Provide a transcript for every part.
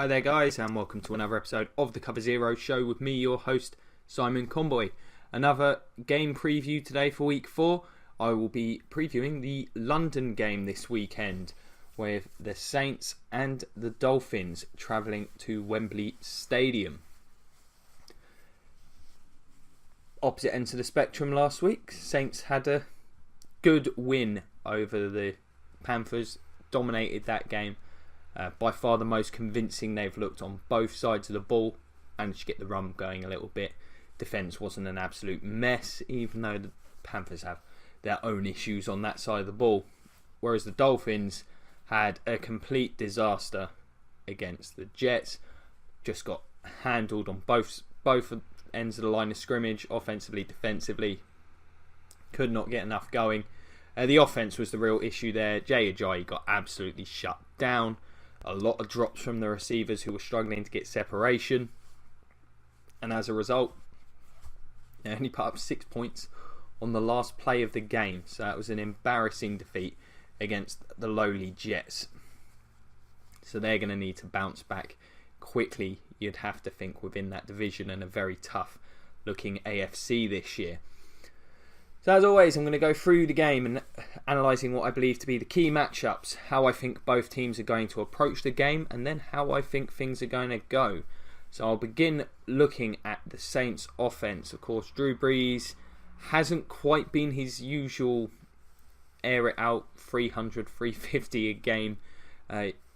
Hi there guys, and welcome to another episode of the Cover Zero show with me, your host Simon Conboy. Another game preview today for week 4. I will be previewing the London game this weekend with the Saints and the Dolphins travelling to Wembley Stadium. Opposite ends of the spectrum last week, Saints had a good win over the Panthers, dominated that game. By far the most convincing they've looked on both sides of the ball. Managed to get the run going a little bit. Defence wasn't an absolute mess, even though the Panthers have their own issues on that side of the ball. Whereas the Dolphins had a complete disaster against the Jets. Just got handled on both ends of the line of scrimmage, offensively, defensively. Could not get enough going. The offence was the real issue there. Jay Ajayi got absolutely shut down. A lot of drops from the receivers who were struggling to get separation. And as a result, they only put up 6 points on the last play of the game. So that was an embarrassing defeat against the lowly Jets. So they're going to need to bounce back quickly, you'd have to think, within that division and a very tough looking AFC this year. So as always, I'm going to go through the game and analysing what I believe to be the key matchups, how I think both teams are going to approach the game, and then how I think things are going to go. So I'll begin looking at the Saints offence. Of course, Drew Brees hasn't quite been his usual air it out 300, 350 a game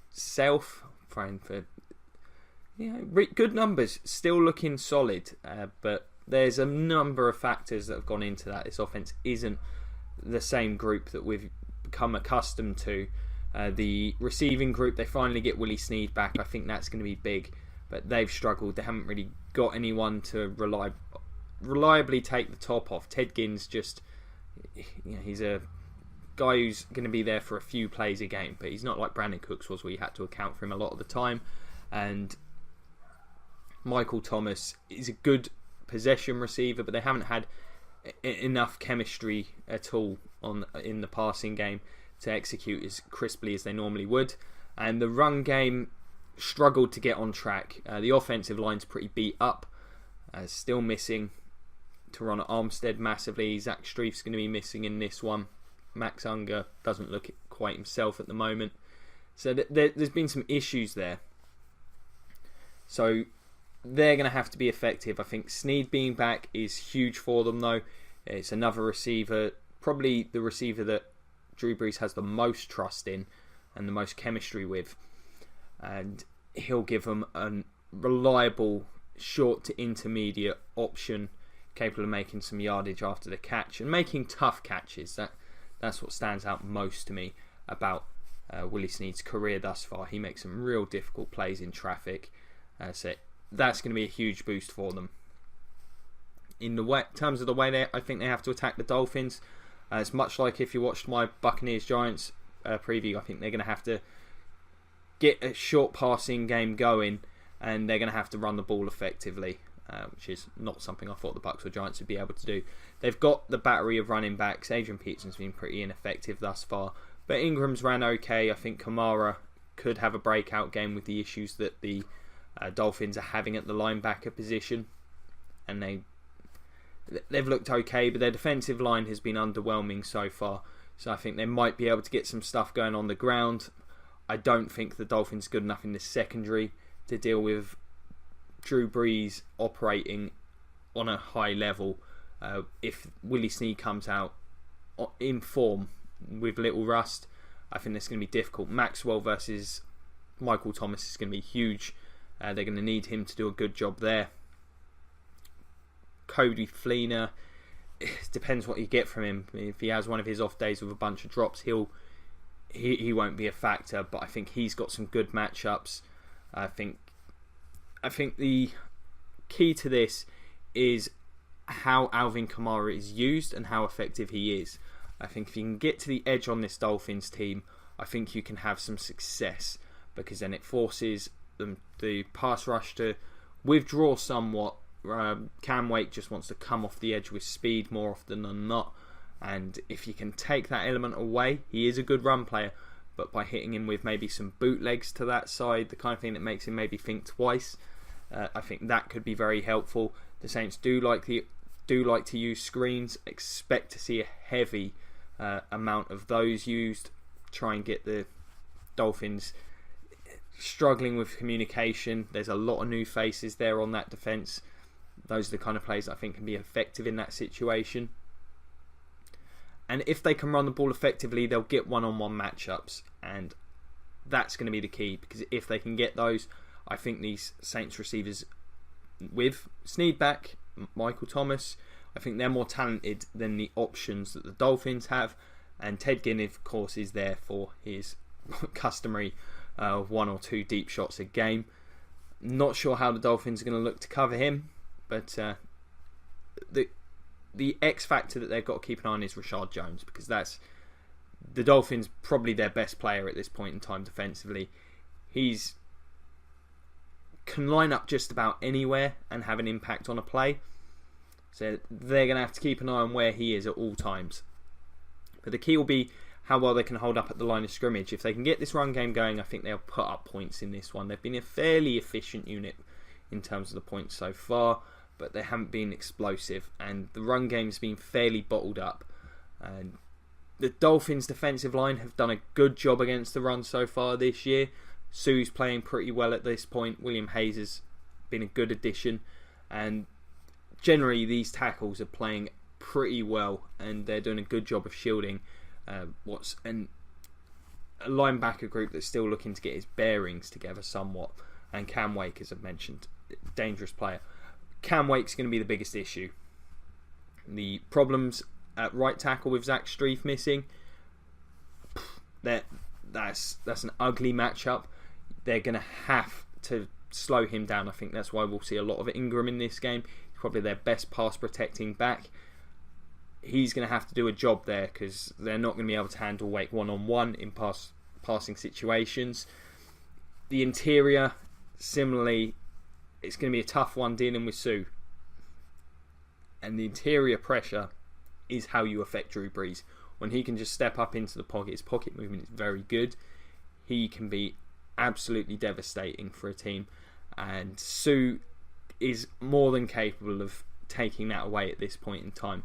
self. Trying for good numbers, still looking solid, but there's a number of factors that have gone into that. This offense isn't the same group that we've become accustomed to. The receiving group, they finally get Willie Snead back. I think that's going to be big, but they've struggled. They haven't really got anyone to reliably take the top off. Ted Ginn's just, he's a guy who's going to be there for a few plays a game, but he's not like Brandon Cooks was, where you had to account for him a lot of the time. And Michael Thomas is a good possession receiver, but they haven't had enough chemistry at all in the passing game to execute as crisply as they normally would. And the run game struggled to get on track. The offensive line's pretty beat up, still missing Teron Armstead massively. Zach Strief's going to be missing in this one. Max Unger doesn't look quite himself at the moment, so there's been some issues there. So they're going to have to be effective. I think Snead being back is huge for them, though. It's another receiver, probably the receiver that Drew Brees has the most trust in and the most chemistry with. And he'll give them a reliable short to intermediate option, capable of making some yardage after the catch and making tough catches. That's what stands out most to me about Willie Snead's career thus far. He makes some real difficult plays in traffic. So that's going to be a huge boost for them. In terms of the way I think they have to attack the Dolphins, it's much like if you watched my Buccaneers-Giants preview. I think they're going to have to get a short passing game going, and they're going to have to run the ball effectively, which is not something I thought the Bucs or Giants would be able to do. They've got the battery of running backs. Adrian Peterson's been pretty ineffective thus far, but Ingram's ran okay. I think Kamara could have a breakout game with the issues that the Dolphins are having at the linebacker position, and they've looked okay, but their defensive line has been underwhelming so far. So I think they might be able to get some stuff going on the ground. I don't think the Dolphins are good enough in the secondary to deal with Drew Brees operating on a high level. If Willie Snead comes out in form with little rust, I think that's going to be difficult. Maxwell versus Michael Thomas is going to be huge. They're going to need him to do a good job there. Cody Fleener, it depends what you get from him. If he has one of his off days with a bunch of drops, he won't be a factor, but I think he's got some good matchups. I think the key to this is how Alvin Kamara is used and how effective he is. I think if you can get to the edge on this Dolphins team, I think you can have some success, because then it forces the pass rush to withdraw somewhat. Cam Wake just wants to come off the edge with speed more often than not, and if you can take that element away, he is a good run player, but by hitting him with maybe some bootlegs to that side, the kind of thing that makes him maybe think twice, I think that could be very helpful. The Saints do like to use screens. Expect to see a heavy amount of those used. Try and get the Dolphins struggling with communication. There's a lot of new faces there on that defence. Those are the kind of plays I think can be effective in that situation. And if they can run the ball effectively, they'll get one-on-one matchups, and that's going to be the key, because if they can get those, I think these Saints receivers, with Snead back, Michael Thomas, I think they're more talented than the options that the Dolphins have, and Ted Ginn, of course, is there for his customary 1 or 2 deep shots a game. Not sure how the Dolphins are going to look to cover him, but the X factor that they've got to keep an eye on is Rashard Jones, because that's the Dolphins' probably their best player at this point in time defensively. He's can line up just about anywhere and have an impact on a play, so they're going to have to keep an eye on where he is at all times. But the key will be how well they can hold up at the line of scrimmage. If they can get this run game going, I think they'll put up points in this one. They've been a fairly efficient unit in terms of the points so far, but they haven't been explosive, and the run game's been fairly bottled up. And the Dolphins' defensive line have done a good job against the run so far this year. Sue's playing pretty well at this point. William Hayes has been a good addition, and generally these tackles are playing pretty well, and they're doing a good job of shielding what's a linebacker group that's still looking to get his bearings together somewhat. And Cam Wake, as I've mentioned, dangerous player. Cam Wake's going to be the biggest issue. The problems at right tackle with Zach Strief missing, that's an ugly matchup. They're going to have to slow him down. I think that's why we'll see a lot of Ingram in this game. He's probably their best pass protecting back. He's going to have to do a job there, because they're not going to be able to handle Wake one-on-one in passing situations. The interior, similarly, it's going to be a tough one dealing with Sue. And the interior pressure is how you affect Drew Brees. When he can just step up into the pocket, his pocket movement is very good. He can be absolutely devastating for a team. And Sue is more than capable of taking that away at this point in time.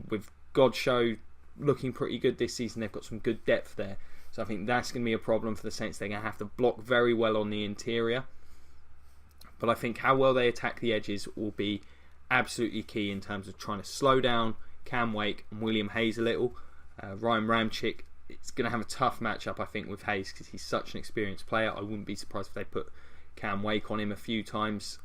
With Godshow looking pretty good this season, they've got some good depth there. So I think that's going to be a problem for the Saints. They're going to have to block very well on the interior. But I think how well they attack the edges will be absolutely key in terms of trying to slow down Cam Wake and William Hayes a little. Ryan Ramczyk, it's going to have a tough matchup, I think, with Hayes, because he's such an experienced player. I wouldn't be surprised if they put Cam Wake on him a few times.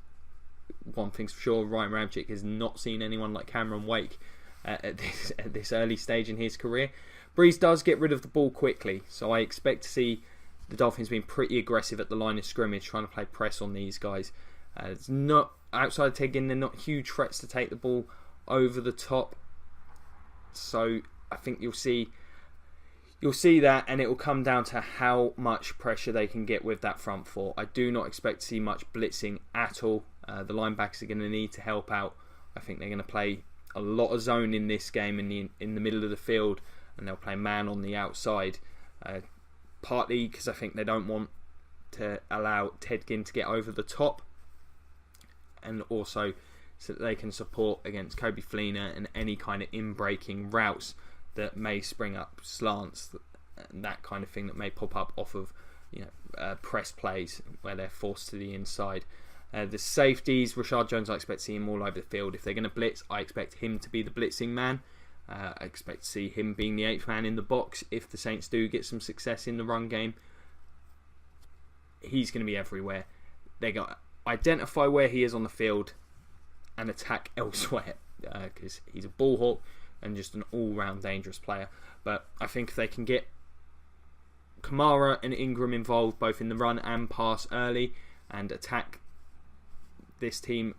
One thing's for sure, Ryan Ramczyk has not seen anyone like Cameron Wake at this early stage in his career. Brees does get rid of the ball quickly, so I expect to see the Dolphins being pretty aggressive at the line of scrimmage, trying to play press on these guys. It's not outside of Ted Ginn, they're not huge threats to take the ball over the top. So I think you'll see that, and it will come down to how much pressure they can get with that front four. I do not expect to see much blitzing at all. The linebackers are going to need to help out. I think they're going to play a lot of zone in this game in the middle of the field, and they'll play man on the outside. Partly because I think they don't want to allow Ted Ginn to get over the top, and also so that they can support against Kobe Fleener and any kind of in-breaking routes that may spring up, slants, and that kind of thing that may pop up off of press plays where they're forced to the inside. The safeties, Rashard Jones, I expect to see him all over the field. If they're going to blitz, I expect him to be the blitzing man. I expect to see him being the 8th man in the box if the Saints do get some success in the run game. He's going to be everywhere. They got to identify where he is on the field and attack elsewhere, because he's a ball hawk and just an all-round dangerous player. But I think if they can get Kamara and Ingram involved both in the run and pass early and attack this team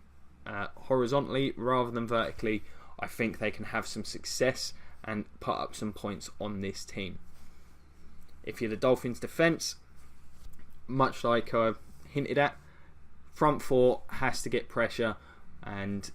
horizontally rather than vertically, I think they can have some success and put up some points on this team. If you're the Dolphins defence, much like I hinted at, front four has to get pressure, and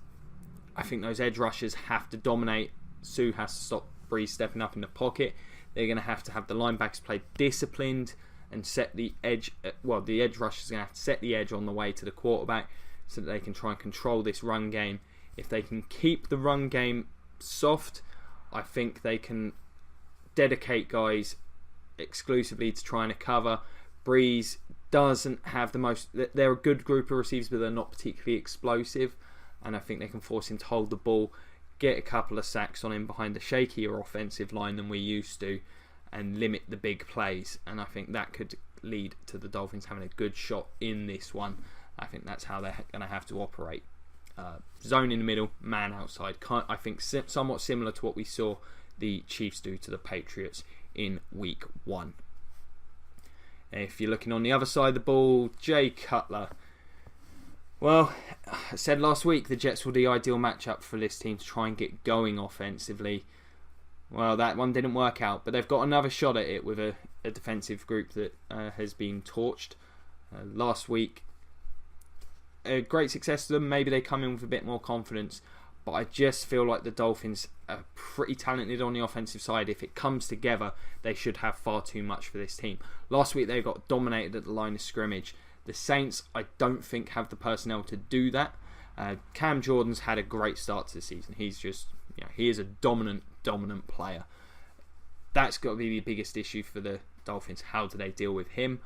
I think those edge rushers have to dominate. Sue has to stop Brees stepping up in the pocket. They're going to have the linebackers play disciplined and set the edge. The edge rush is going to have to set the edge on the way to the quarterback so that they can try and control this run game. If they can keep the run game soft, I think they can dedicate guys exclusively to trying to cover. Breeze doesn't have the most... They're a good group of receivers, but they're not particularly explosive. And I think they can force him to hold the ball, get a couple of sacks on him behind a shakier offensive line than we used to, and limit the big plays. And I think that could lead to the Dolphins having a good shot in this one. I think that's how they're going to have to operate. Zone in the middle, man outside. I think somewhat similar to what we saw the Chiefs do to the Patriots in week 1. If you're looking on the other side of the ball, Jay Cutler. Well, I said last week the Jets were the ideal matchup for this team to try and get going offensively. Well, that one didn't work out, but they've got another shot at it with a defensive group that has been torched. Last week, a great success to them. Maybe they come in with a bit more confidence, but I just feel like the Dolphins are pretty talented on the offensive side. If it comes together, they should have far too much for this team. Last week, they got dominated at the line of scrimmage. The Saints, I don't think, have the personnel to do that. Cam Jordan's had a great start to the season. He's just, he is a dominant player. That's got to be the biggest issue for the Dolphins. How do they deal with him?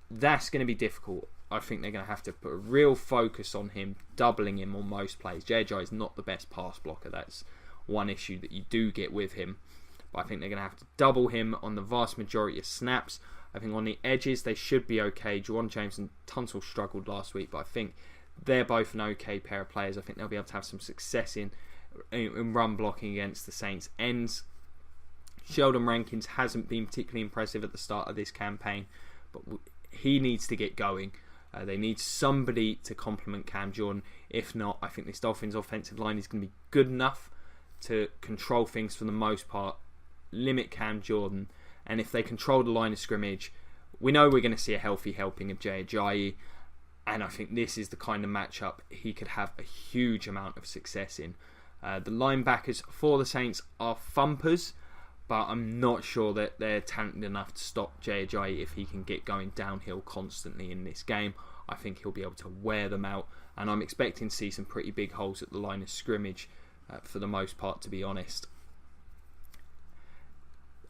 That's going to be difficult. I think they're going to have to put a real focus on him, doubling him on most plays. J.J. is not the best pass blocker. That's one issue that you do get with him. But I think they're going to have to double him on the vast majority of snaps. I think on the edges, they should be okay. Juwan James and Tunsil struggled last week, but I think they're both an okay pair of players. I think they'll be able to have some success in run blocking against the Saints' ends. Sheldon Rankins hasn't been particularly impressive at the start of this campaign, but he needs to get going. They need somebody to complement Cam Jordan. If not, I think this Dolphins offensive line is going to be good enough to control things for the most part, limit Cam Jordan, and if they control the line of scrimmage, we know we're going to see a healthy helping of Jay Ajayi, and I think this is the kind of matchup he could have a huge amount of success in. The linebackers for the Saints are thumpers, but I'm not sure that they're talented enough to stop Jay Ajayi if he can get going downhill constantly in this game. I think he'll be able to wear them out, and I'm expecting to see some pretty big holes at the line of scrimmage for the most part, to be honest.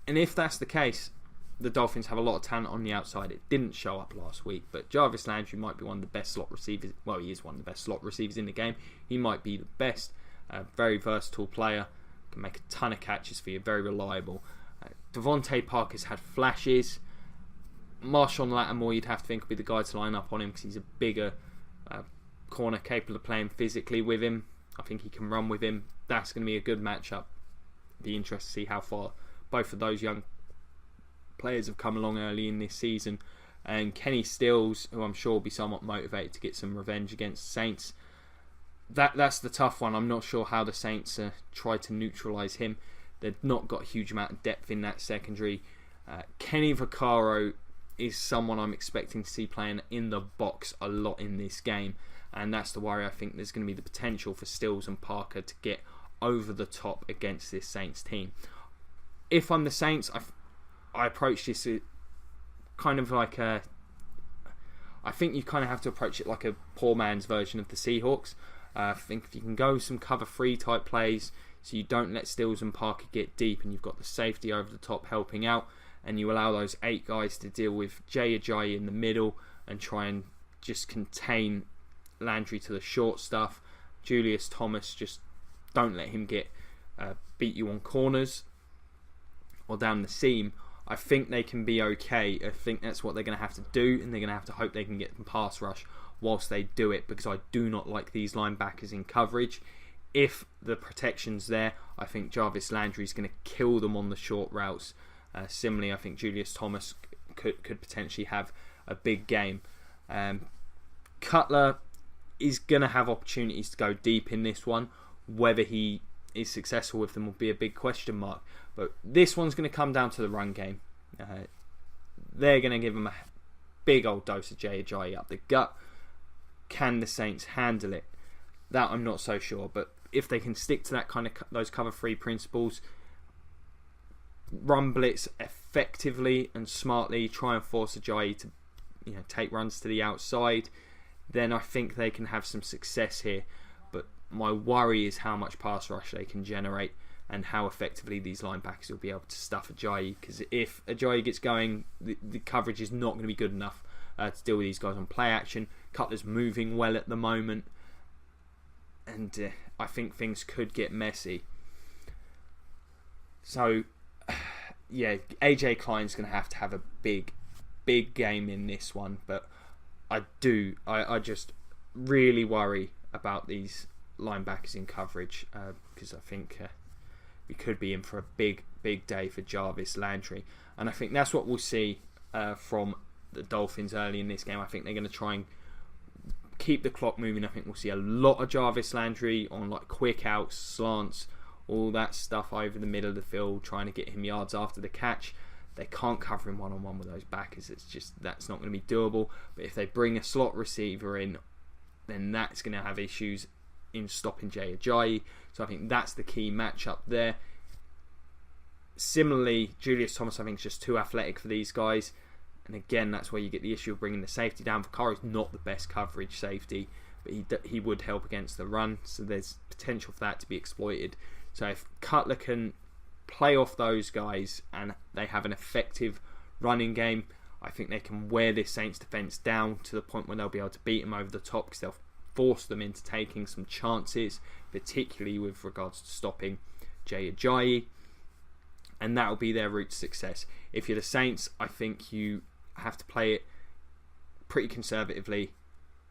And if that's the case, the Dolphins have a lot of talent on the outside. It didn't show up last week, but Jarvis Landry might be one of the best slot receivers. Well, he is one of the best slot receivers in the game. He might be the best. Very versatile player. Can make a ton of catches for you. Very reliable. Devontae Parker's had flashes. Marshawn Lattimore, you'd have to think, would be the guy to line up on him because he's a bigger corner capable of playing physically with him. I think he can run with him. That's going to be a good matchup. Be interested to see how far both of those young players have come along early in this season. And Kenny Stills, who I'm sure will be somewhat motivated to get some revenge against the Saints. That's the tough one. I'm not sure how the Saints try to neutralise him. They've not got a huge amount of depth in that secondary. Kenny Vaccaro is someone I'm expecting to see playing in the box a lot in this game. And that's the worry. I think there's going to be the potential for Stills and Parker to get over the top against this Saints team. If I'm the Saints, I approach this kind of like a... I think you kind of have to approach it like a poor man's version of the Seahawks. I think if you can go some cover 3 type plays, so you don't let Stills and Parker get deep and you've got the safety over the top helping out, and you allow those 8 guys to deal with Jay Ajayi in the middle and try and just contain Landry to the short stuff. Julius Thomas, just don't let him get beat you on corners or down the seam. I think they can be okay. I think that's what they're going to have to do, and they're going to have to hope they can get them pass rush whilst they do it, because I do not like these linebackers in coverage. If the protection's there, I think Jarvis Landry is going to kill them on the short routes. Similarly, I think Julius Thomas could potentially have a big game. Cutler is going to have opportunities to go deep in this one. Whether he is successful with them will be a big question mark. But this one's going to come down to the run game. They're going to give him a big old dose of Jay Ajayi up the gut. Can the Saints handle it? That I'm not so sure. But if they can stick to that kind of those cover 3 principles, run blitz effectively and smartly, try and force Ajayi to take runs to the outside, then I think they can have some success here. But my worry is how much pass rush they can generate and how effectively these linebackers will be able to stuff Ajayi. Because if Ajayi gets going, the coverage is not going to be good enough to deal with these guys on play action. Cutler's moving well at the moment, and I think things could get messy. So, yeah, AJ Klein's going to have a big game in this one. But I just really worry about these linebackers in coverage because I think we could be in for a big day for Jarvis Landry. And I think that's what we'll see from the Dolphins early in this game. I think they're going to try and keep the clock moving. I think we'll see a lot of Jarvis Landry on like quick outs, slants, all that stuff over the middle of the field, trying to get him yards after the catch. They can't cover him one-on-one with those backers. That's not going to be doable. But if they bring a slot receiver in, then that's going to have issues in stopping Jay Ajayi. So I think that's the key matchup there. Similarly, Julius Thomas I think is just too athletic for these guys. And again, that's where you get the issue of bringing the safety down. Vakari's not the best coverage safety, but he would help against the run. So there's potential for that to be exploited. So if Cutler can play off those guys and they have an effective running game, I think they can wear this Saints defence down to the point where they'll be able to beat them over the top, because they'll force them into taking some chances, particularly with regards to stopping Jay Ajayi, and that'll be their route to success. If you're the Saints, I think you have to play it pretty conservatively,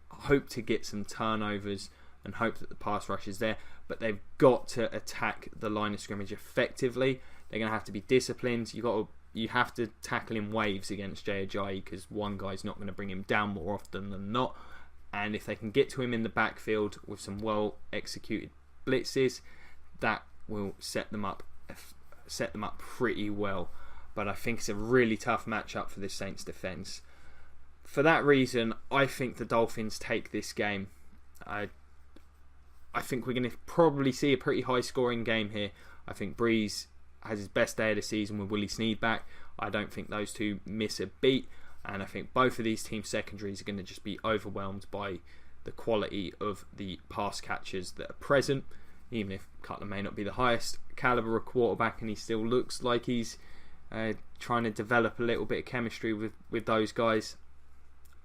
hope to get some turnovers and hope that the pass rush is there, but they've got to attack the line of scrimmage effectively. They're going to have to be disciplined. You have to tackle in waves against Jay Ajayi, because one guy's not going to bring him down more often than not. And if they can get to him in the backfield with some well executed blitzes, that will set them up pretty well. But I think it's a really tough matchup for this Saints defense. For that reason, I think the Dolphins take this game. I think we're going to probably see a pretty high scoring game here. I think Breeze has his best day of the season with Willie Snead back. I don't think those two miss a beat. And I think both of these team secondaries are going to just be overwhelmed by the quality of the pass catchers that are present. Even if Cutler may not be the highest caliber of quarterback, and he still looks like he's trying to develop a little bit of chemistry with those guys,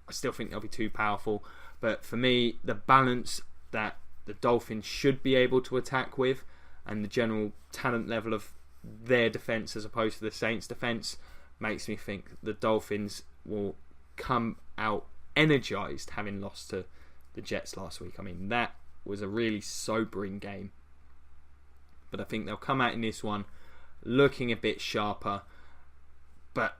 I still think they'll be too powerful. But for me, the balance that the Dolphins should be able to attack with, and the general talent level of their defence as opposed to the Saints' defence, makes me think the Dolphins will come out energised, having lost to the Jets last week. I mean, that was a really sobering game. But I think they'll come out in this one looking a bit sharper. But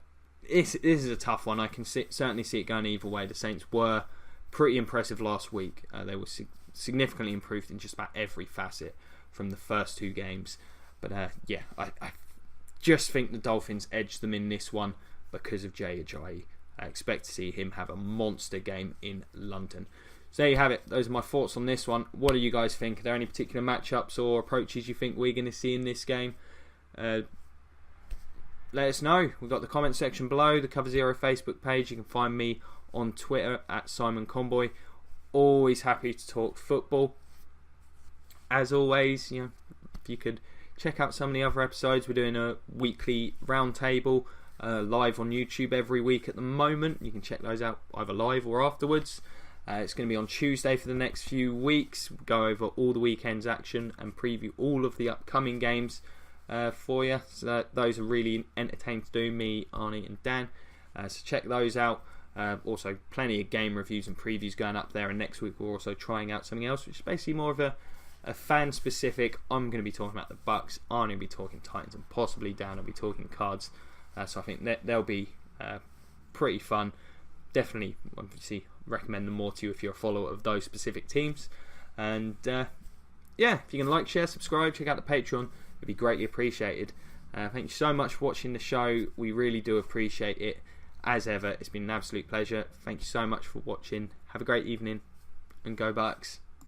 this is a tough one. I can certainly see it going either way. The Saints were pretty impressive last week. They were significantly improved in just about every facet from the first two games. But I just think the Dolphins edged them in this one because of Jay Ajayi. I expect to see him have a monster game in London. So there you have it. Those are my thoughts on this one. What do you guys think? Are there any particular matchups or approaches you think we're going to see in this game? Let us know. We've got the comment section below, the Cover Zero Facebook page. You can find me on Twitter at Simon Conboy. Always happy to talk football. As always, if you could check out some of the other episodes. We're doing a weekly roundtable live on YouTube every week at the moment. You can check those out either live or afterwards. It's going to be on Tuesday for the next few weeks. We'll go over all the weekend's action and preview all of the upcoming games for you. So those are really entertaining to do, me, Arnie and Dan. So check those out. Also plenty of game reviews and previews going up there. And next week we're also trying out something else, which is basically more of a fan specific. I'm going to be talking about the Bucks. Arnie will be talking Titans, and possibly Dan will be talking Cards. So I think they'll be pretty fun. Definitely, obviously, recommend them more to you if you're a follower of those specific teams. And if you can like, share, subscribe, check out the Patreon, it'd be greatly appreciated. Thank you so much for watching the show. We really do appreciate it. As ever, it's been an absolute pleasure. Thank you so much for watching. Have a great evening, and go Bucks.